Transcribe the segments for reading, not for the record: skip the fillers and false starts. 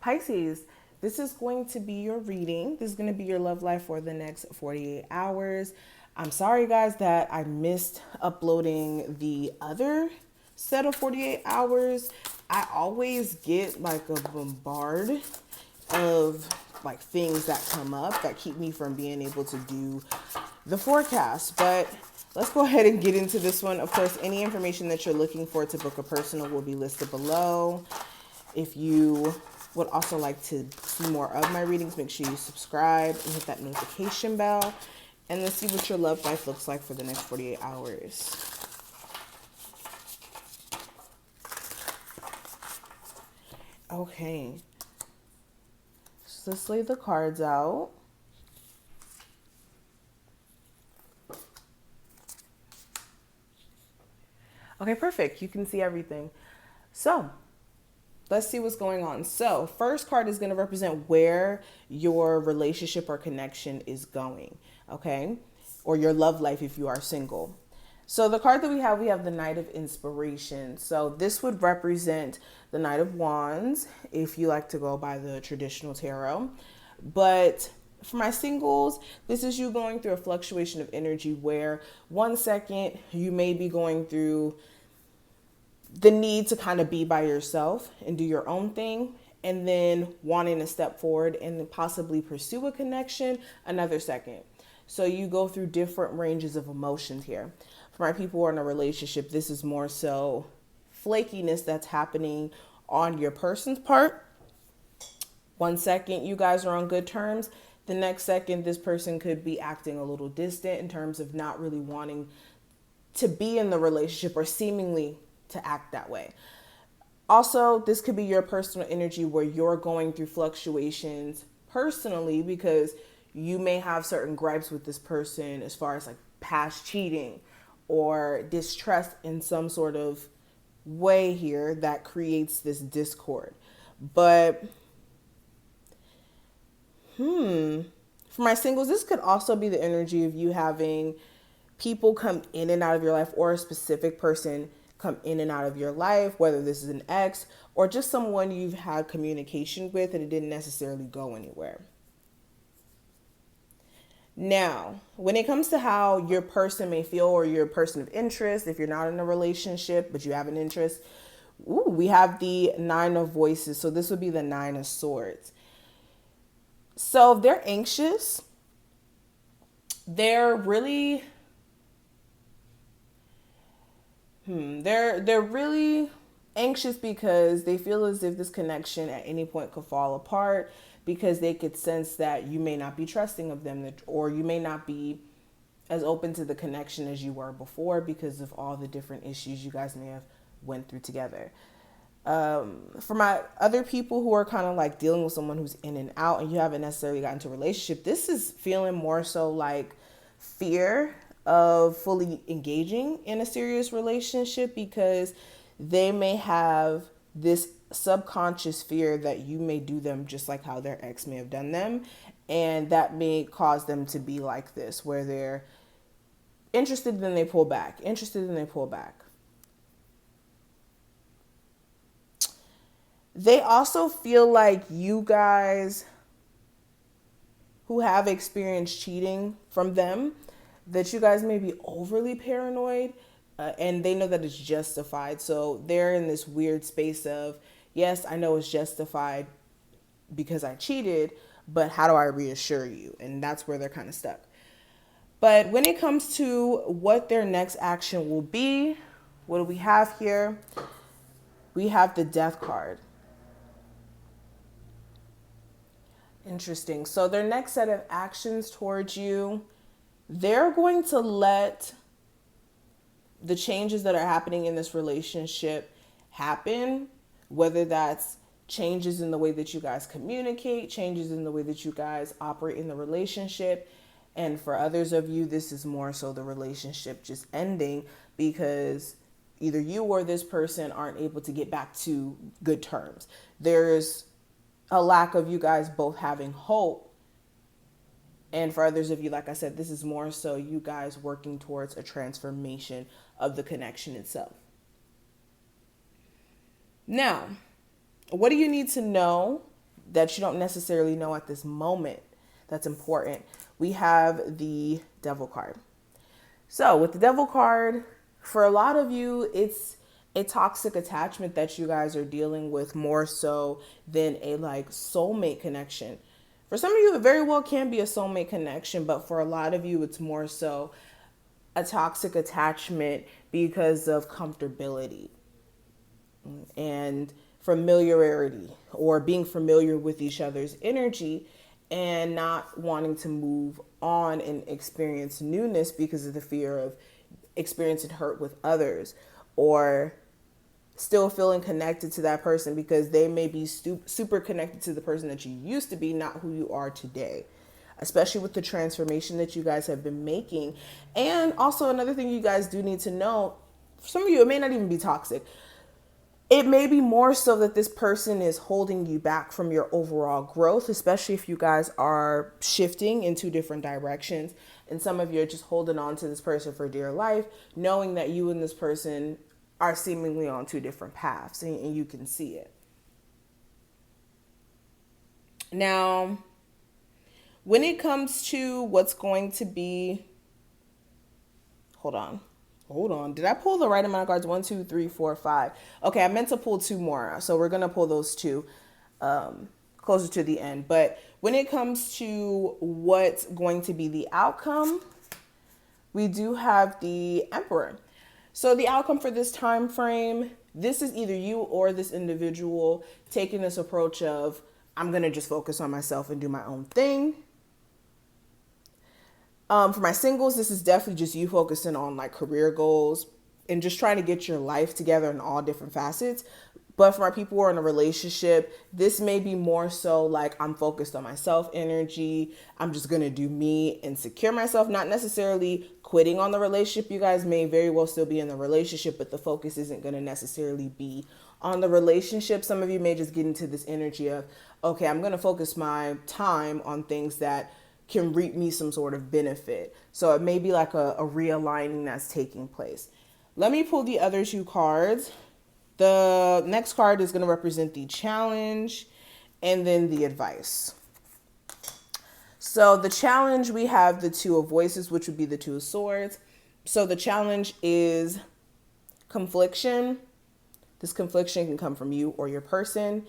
Pisces, this is going to be your reading. This is going to be your love life for the next 48 hours. I'm sorry, guys, that I missed uploading the other set of 48 hours. I always get like a bombard of like things that come up that keep me from being able to do the forecast. But let's go ahead and get into this one. Of course, any information that you're looking for to book a personal will be listed below. If you would also like to see more of my readings, make sure you subscribe and hit that notification bell. And let's see what your love life looks like for the next 48 hours. Okay. So let's lay the cards out. Okay, perfect. You can see everything. So let's see what's going on. So first card is going to represent where your relationship or connection is going, okay? Or your love life if you are single. So the card that we have the Knight of Inspiration. So this would represent the Knight of Wands if you like to go by the traditional tarot. But for my singles, this is you going through a fluctuation of energy where 1 second you may be going through the need to kind of be by yourself and do your own thing, and then wanting to step forward and possibly pursue a connection another second. So you go through different ranges of emotions here. For my people who are in a relationship, this is more so flakiness that's happening on your person's part. 1 second you guys are on good terms. The next second this person could be acting a little distant in terms of not really wanting to be in the relationship or seemingly to act that way. Also, this could be your personal energy where you're going through fluctuations personally because you may have certain gripes with this person as far as like past cheating or distrust in some sort of way here that creates this discord. But for my singles, this could also be the energy of you having people come in and out of your life, or a specific person come in and out of your life, whether this is an ex or just someone you've had communication with and it didn't necessarily go anywhere. Now, when it comes to how your person may feel or your person of interest, if you're not in a relationship but you have an interest, we have the Nine of Voices. So this would be the Nine of Swords. So if they're anxious, they're really they're really anxious because they feel as if this connection at any point could fall apart, because they could sense that you may not be trusting of them, or you may not be as open to the connection as you were before because of all the different issues you guys may have went through together. For my other people who are kind of like dealing with someone who's in and out and you haven't necessarily gotten into a relationship, this is feeling more so like fear of fully engaging in a serious relationship, because they may have this subconscious fear that you may do them just like how their ex may have done them, and that may cause them to be like this, where they're interested then they pull back, interested then they pull back. They also feel like you guys who have experienced cheating from them, that you guys may be overly paranoid, and they know that it's justified. So they're in this weird space of, yes, I know it's justified because I cheated, but how do I reassure you? And that's where they're kind of stuck. But when it comes to what their next action will be, what do we have here? We have the Death card. Interesting. So their next set of actions towards you, they're going to let the changes that are happening in this relationship happen, whether that's changes in the way that you guys communicate, changes in the way that you guys operate in the relationship. And for others of you, this is more so the relationship just ending because either you or this person aren't able to get back to good terms. There's a lack of you guys both having hope And for others of you, like I said, this is more so you guys working towards a transformation of the connection itself. Now, what do you need to know that you don't necessarily know at this moment that's important? We have the Devil card. So with the Devil card, for a lot of you, it's a toxic attachment that you guys are dealing with more so than a like soulmate connection. For some of you, it very well can be a soulmate connection, but for a lot of you, it's more so a toxic attachment because of comfortability and familiarity, or being familiar with each other's energy and not wanting to move on and experience newness because of the fear of experiencing hurt with others, or still feeling connected to that person because they may be super connected to the person that you used to be, not who you are today, especially with the transformation that you guys have been making. And also another thing you guys do need to know, for some of you, it may not even be toxic. It may be more so that this person is holding you back from your overall growth, especially if you guys are shifting in two different directions. And some of you are just holding on to this person for dear life, knowing that you and this person are seemingly on two different paths, and you can see it. Now, when it comes to what's going to be, hold on. Did I pull the right amount of cards? 1, 2, 3, 4, 5. Okay, I meant to pull 2 more. So we're going to pull those 2 closer to the end. But when it comes to what's going to be the outcome, we do have the Emperor. So the outcome for this time frame, this is either you or this individual taking this approach of, I'm going to just focus on myself and do my own thing. For my singles, this is definitely just you focusing on like career goals and just trying to get your life together in all different facets. But for my people who are in a relationship, this may be more so like, I'm focused on myself energy. I'm just going to do me and secure myself, not necessarily quitting on the relationship. You guys may very well still be in the relationship, but the focus isn't going to necessarily be on the relationship. Some of you may just get into this energy of, okay, I'm going to focus my time on things that can reap me some sort of benefit. So it may be like a realigning that's taking place. Let me pull the other 2 cards. The next card is going to represent the challenge and then the advice. So the challenge, we have the 2 of voices, which would be the 2 of swords. So the challenge is confliction. This confliction can come from you or your person.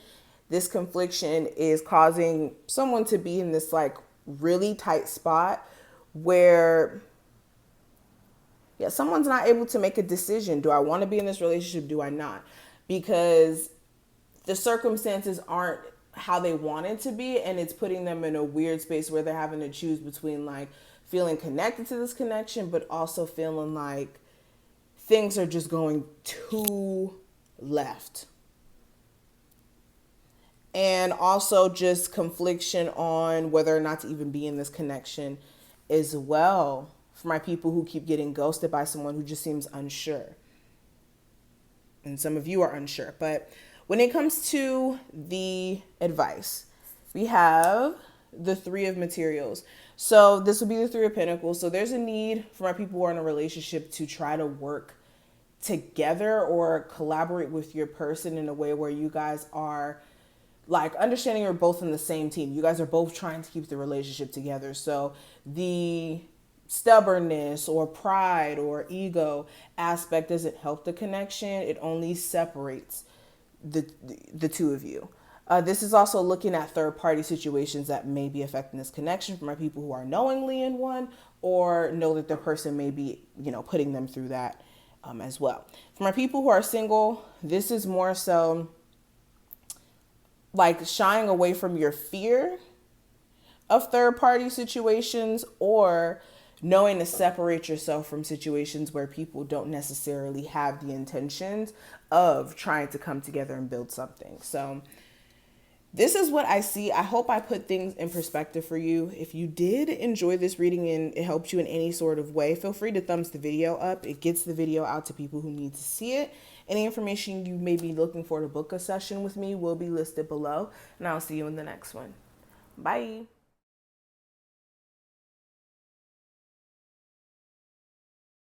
This confliction is causing someone to be in this like really tight spot where someone's not able to make a decision. Do I want to be in this relationship? Do I not? Because the circumstances aren't how they want it to be, and it's putting them in a weird space where they're having to choose between like feeling connected to this connection, but also feeling like things are just going too left. And also just confliction on whether or not to even be in this connection as well. For my people who keep getting ghosted by someone who just seems unsure. And some of you are unsure. But when it comes to the advice, we have the 3 of materials. So this would be the 3 of pentacles. So there's a need for my people who are in a relationship to try to work together or collaborate with your person in a way where you guys are like understanding you're both in the same team. You guys are both trying to keep the relationship together. So the stubbornness or pride or ego aspect doesn't help the connection. It only separates the 2 of you. This is also looking at third-party situations that may be affecting this connection for my people who are knowingly in one or know that their person may be, putting them through that as well. For my people who are single, this is more so like shying away from your fear of third-party situations or knowing to separate yourself from situations where people don't necessarily have the intentions of trying to come together and build something. So this is what I see. I hope I put things in perspective for you. If you did enjoy this reading and it helped you in any sort of way, feel free to thumbs the video up. It gets the video out to people who need to see it. Any information you may be looking for to book a session with me will be listed below, and I'll see you in the next one. Bye.